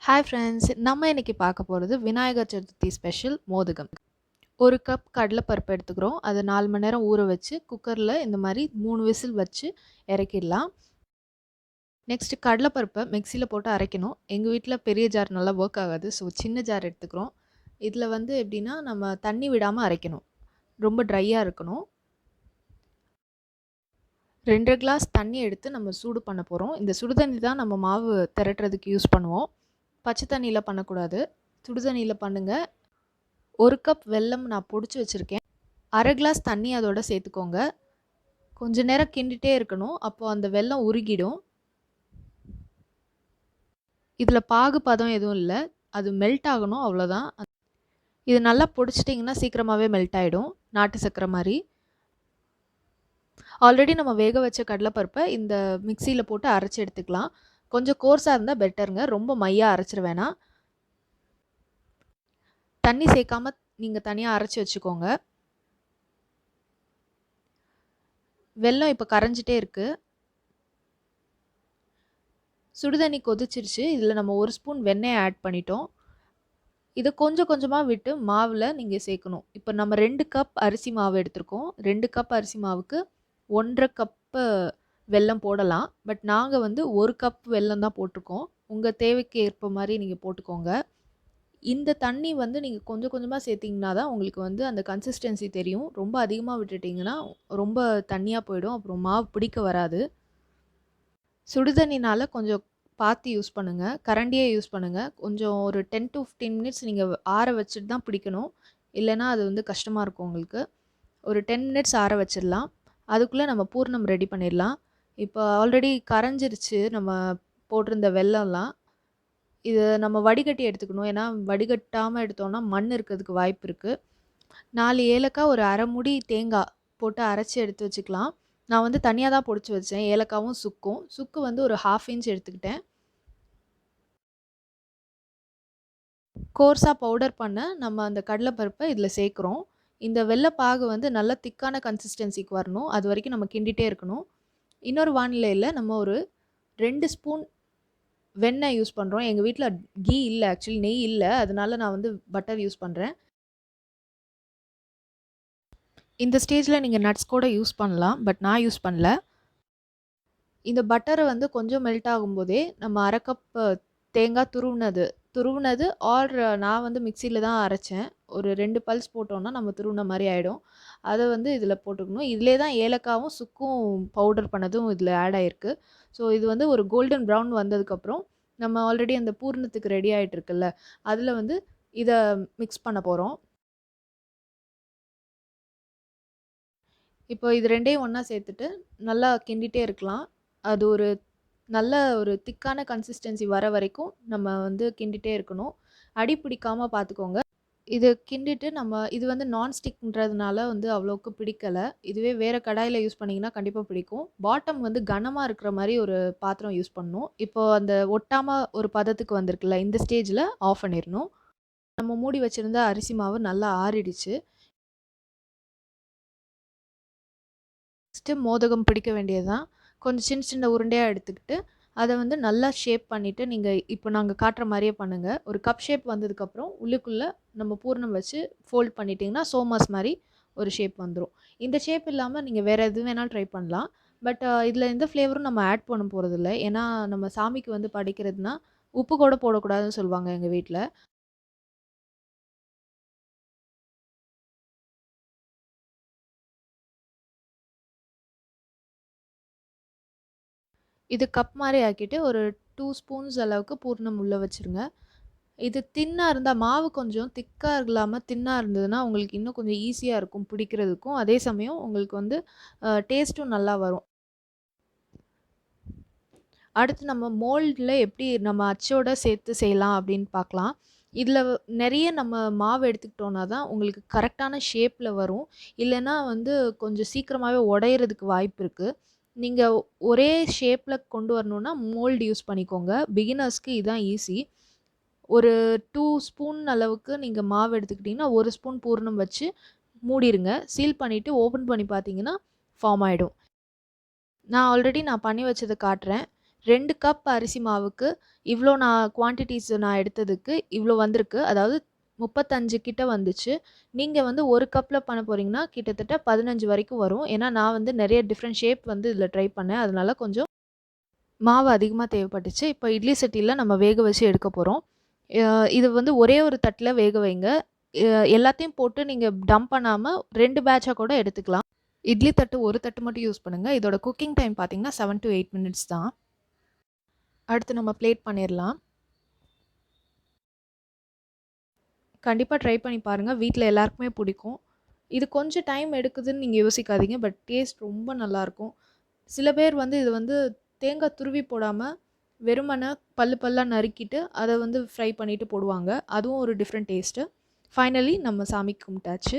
Hi friends, நம்ம இன்னைக்கு பார்க்க போகிறது விநாயகர் சதுர்த்தி ஸ்பெஷல் மோதகம். ஒரு கப் கடலைப்பருப்பு எடுத்துக்கிறோம். அதை 4 மணி நேரம் ஊற வச்சு குக்கரில் இந்த மாதிரி 3 விசில் வச்சு இறக்கிடலாம். நெக்ஸ்ட் கடலைப்பருப்பை மிக்சியில் போட்டு அரைக்கணும். எங்கள் வீட்டில் பெரிய ஜார் நல்லா ஒர்க் ஆகாது, ஸோ சின்ன ஜார் எடுத்துக்கிறோம். இதில் வந்து எப்படின்னா நம்ம தண்ணி விடாமல் அரைக்கணும், ரொம்ப ட்ரையாக இருக்கணும். 2 கிளாஸ் தண்ணி எடுத்து நம்ம சூடு பண்ண போகிறோம். இந்த சுடுதண்ணி தான் நம்ம மாவு திரட்டுறதுக்கு யூஸ் பண்ணுவோம். பச்சை தண்ணியில் பண்ணக்கூடாது, சுடு தண்ணியில் பண்ணுங்கள். 1 கப் வெல்லம் நான் பொடிச்சு வச்சுருக்கேன். 1/2 கிளாஸ் தண்ணி அதோட சேர்த்துக்கோங்க. கொஞ்ச நேரம் கிண்டிகிட்டே இருக்கணும், அப்போது அந்த வெல்லம் உருகிடும். இதில் பாகு பதம் எதுவும் இல்லை, அது மெல்ட் ஆகணும், அவ்வளோதான். இது நல்லா பொடிச்சிட்டிங்கன்னா சீக்கிரமாகவே மெல்ட் ஆகிடும், நாட்டு சக்கரை மாதிரி. ஆல்ரெடி நம்ம வேக வச்ச கடலைப்பருப்பை இந்த மிக்சியில் போட்டு அரைச்சி எடுத்துக்கலாம். கொஞ்சம் கோர்ஸாக இருந்தால் பெட்டருங்க, ரொம்ப மையாக அரைச்சிட வேணாம். தண்ணி சேர்க்காம நீங்கள் தனியாக அரைச்சி வச்சுக்கோங்க. வெல்லம் இப்போ கரைஞ்சிட்டே இருக்குது. சுடுதண்ணி கொதிச்சிருச்சு. இதில் நம்ம 1 ஸ்பூன் வெண்ணெய் ஆட் பண்ணிட்டோம். இதை கொஞ்சம் கொஞ்சமாக விட்டு மாவில் நீங்கள் சேர்க்கணும். இப்போ நம்ம 2 கப் அரிசி மாவு எடுத்திருக்கோம். 2 கப் அரிசி மாவுக்கு 1.5 கப்பு வெல்லம் போடலாம். பட் நாங்கள் வந்து 1 கப் வெல்லம் தான் போட்டிருக்கோம். உங்கள் தேவைக்கு ஏற்ப மாதிரி நீங்கள் போட்டுக்கோங்க. இந்த தண்ணி வந்து நீங்கள் கொஞ்சம் கொஞ்சமாக சேர்த்திங்கன்னா தான் உங்களுக்கு வந்து அந்த கன்சிஸ்டன்சி தெரியும். ரொம்ப அதிகமாக விட்டுட்டிங்கன்னா ரொம்ப தண்ணியாக போயிடும், அப்புறம் மாவு பிடிக்க வராது. சுடுதண்ணினால் கொஞ்சம் பார்த்து யூஸ் பண்ணுங்கள், கரண்டியே யூஸ் பண்ணுங்கள். கொஞ்சம் ஒரு 10 to 15 மினிட்ஸ் நீங்கள் ஆற வச்சுட்டு தான் பிடிக்கணும், இல்லைனா அது வந்து கஷ்டமாக இருக்கும் உங்களுக்கு. ஒரு 10 மினிட்ஸ் ஆற வச்சிடலாம். அதுக்குள்ளே நம்ம பூர்ணம் ரெடி பண்ணிடலாம். இப்போ ஆல்ரெடி கரைஞ்சிருச்சு நம்ம போட்டிருந்த வெல்லம்லாம். இது நம்ம வடிகட்டி எடுத்துக்கணும், ஏன்னா வடிகட்டாமல் எடுத்தோன்னா மண் இருக்கிறதுக்கு வாய்ப்பு இருக்குது. 4 ஏலக்காய், ஒரு அரை மூடி தேங்காய் போட்டு அரைச்சி எடுத்து வச்சுக்கலாம். நான் வந்து தனியாக தான் பொடிச்சு வச்சேன், ஏலக்காவும் சுக்கும். சுக்கு வந்து ஒரு 1/2 இன்ச் எடுத்துக்கிட்டேன். கோர்ஸாக பவுடர் பண்ண நம்ம அந்த கடலைப்பருப்பை இதில் சேர்க்குறோம். இந்த வெள்ளைப்பாகு வந்து நல்லா திக்கான கன்சிஸ்டன்சிக்கு வரணும், அது வரைக்கும் நம்ம கிண்டிகிட்டே இருக்கணும். இன்னொரு வானிலையில் நம்ம ஒரு 2 ஸ்பூன் வெண்ணெய் யூஸ் பண்ணுறோம். எங்கள் வீட்டில் கீ இல்லை, ஆக்சுவலி நெய் இல்லை, அதனால நான் வந்து பட்டர் யூஸ் பண்ணுறேன். இந்த ஸ்டேஜில் நீங்கள் நட்ஸ் கூட யூஸ் பண்ணலாம், பட் நான் யூஸ் பண்ணல. இந்த பட்டரை வந்து கொஞ்சம் மெல்ட் ஆகும்போதே நம்ம 1/2 கப் தேங்காய் துருவுனது ஆர் நான் வந்து மிக்சியில் தான் அரைச்சேன். ஒரு 2 பல்ஸ் போட்டோன்னா நம்ம துருவுன மாதிரி ஆகிடும். அதை வந்து இதில் போட்டுக்கணும். இதிலே தான் ஏலக்காவும் சுக்கும் பவுடர் பண்ணதும் இதில் ஆட் ஆகிருக்கு. ஸோ இது வந்து ஒரு கோல்டன் ப்ரௌன் வந்ததுக்கப்புறம் நம்ம ஆல்ரெடி அந்த பூர்ணத்துக்கு ரெடி ஆகிட்டு இருக்குல்ல, அதில் வந்து இதை மிக்ஸ் பண்ண போகிறோம். இப்போ இது 2யும் ஒன்றா சேர்த்துட்டு நல்லா கிண்டிகிட்டே இருக்கலாம். அது ஒரு நல்ல ஒரு திக்கான கன்சிஸ்டன்சி வர வரைக்கும் நம்ம வந்து கிண்டிகிட்டே இருக்கணும். அடி பிடிக்காமல் பார்த்துக்கோங்க. இது கிண்டிட்டு இது வந்து நான்ஸ்டிக்ன்றதுனால வந்து அவ்வளோக்கு பிடிக்கலை. இதுவே வேறு கடாயில் யூஸ் பண்ணிங்கன்னா கண்டிப்பாக பிடிக்கும். பாட்டம் வந்து கனமாக இருக்கிற மாதிரி ஒரு பாத்திரம் யூஸ் பண்ணணும். இப்போது அந்த ஒட்டாமல் ஒரு பதத்துக்கு வந்திருக்குல்ல, இந்த ஸ்டேஜில் ஆஃப் பண்ணிடணும். நம்ம மூடி வச்சுருந்த அரிசி மாவு நல்லா ஆறிடுச்சு. நெக்ஸ்ட்டு மோதகம் பிடிக்க வேண்டியது தான். கொஞ்சம் சின்ன சின்ன உருண்டையாக எடுத்துக்கிட்டு அதை வந்து நல்லா ஷேப் பண்ணிவிட்டு நீங்கள் இப்போ நாங்கள் காட்டுற மாதிரியே பண்ணுங்கள். ஒரு கப் ஷேப் வந்ததுக்கப்புறம் உள்ளுக்குள்ளே நம்ம பூர்ணம் வச்சு ஃபோல்ட் பண்ணிட்டிங்கன்னா சோமாஸ் மாதிரி ஒரு ஷேப் வந்துடும். இந்த ஷேப் இல்லாமல் நீங்கள் வேறு எது வேணாலும் ட்ரை பண்ணலாம். பட் இதில் எந்த ஃப்ளேவரும் நம்ம ஆட் பண்ண போகிறதில்ல, ஏன்னா நம்ம சாமிக்கு வந்து படைக்கிறதுனா உப்பு கூட போடக்கூடாதுன்னு சொல்லுவாங்க எங்கள் வீட்டில். இது கப் மாதிரி ஆக்கிட்டு ஒரு 2 ஸ்பூன்ஸ் அளவுக்கு பூர்ணம் உள்ளே வச்சுருங்க. இது தின்னாக இருந்தால், மாவு கொஞ்சம் திக்காக இல்லாமல் தின்னாக இருந்ததுன்னா உங்களுக்கு இன்னும் கொஞ்சம் ஈஸியாக இருக்கும் பிடிக்கிறதுக்கும். அதே சமயம் உங்களுக்கு வந்து டேஸ்ட்டும் நல்லா வரும். அடுத்து நம்ம மோல்டில் எப்படி நம்ம அச்சோட சேர்த்து செய்யலாம் அப்படின்னு பார்க்கலாம். இதில் நிறைய நம்ம மாவு எடுத்துக்கிட்டோன்னா தான் உங்களுக்கு கரெக்டான ஷேப்பில் வரும். இல்லைன்னா வந்து கொஞ்சம் சீக்கிரமாகவே உடையிறதுக்கு வாய்ப்பு இருக்குது. நீங்கள் ஒரே ஷேப்பில் கொண்டு வரணுன்னா மோல்டு யூஸ் பண்ணிக்கோங்க. பிகினர்ஸ்க்கு இதுதான் ஈஸி. ஒரு 2 ஸ்பூன் அளவுக்கு நீங்கள் மாவு எடுத்துக்கிட்டிங்கன்னா 1 ஸ்பூன் பூர்ணம் வச்சு மூடிடுங்க. சீல் பண்ணிவிட்டு ஓப்பன் பண்ணி பார்த்தீங்கன்னா ஃபார்ம் ஆகிடும். நான் பண்ணி வச்சதை காட்டுறேன். 2 கப் அரிசி மாவுக்கு இவ்ளோ குவான்டிட்டிஸ் நான் எடுத்ததுக்கு இவ்ளோ வந்திருக்கு. அதாவது 35 கிட்ட வந்துச்சு. நீங்க வந்து 1 கப்ல பண்ண போறீங்கன்னா, கிட்டத்தட்ட 15 வரைக்கும் வரும். ஏன்னா, நான் வந்து நெறைய டிஃபரெண்ட் ஷேப் வந்து இதில ட்ரை பண்ணேன். அதனால கொஞ்சம் மாவு அதிகமா தேவைப்பட்டுச்சு. இப்ப இட்லி சட்டியில நம்ம வேக வச்சு எடுக்க போறோம். அ இது வந்து ஒரே ஒரு தட்டுல வேக வைங்க. எல்லாத்தையும் போட்டு நீங்க டம்ப் பண்ணாம 2 பேட்சா கூட எடுத்துக்கலாம். இட்லி தட்டு 1 தட்டு மட்டும் யூஸ் பண்ணுங்க. இதோட குக்கிங் டைம் பார்த்தீங்கன்னா 7 டூ 8 மினிட்ஸ் தான். அடுத்து நம்ம பிளேட் பண்ணிரலாம். கண்டிப்பா ட்ரை பண்ணி பாருங்க. வீட்ல எல்லாருக்குமே பிடிக்கும். இது கொஞ்சம் டைம் எடுக்குதுன்னு நீங்க யோசிக்காதீங்க. பட் டேஸ்ட் ரொம்ப நல்லாயிருக்கும். சில பேர் வந்து இது வந்து தேங்காய் துருவி போடாம, வெறுமனே பல்லு பல்லா நறுக்கிட்டு, அத வந்து ஃப்ரை பண்ணிட்டு போடுவாங்க. அதுவும் ஒரு டிஃப்ரெண்ட் டேஸ்ட்டு. ஃபைனலி நம்ம சாமி கும்பிட்டாச்சு.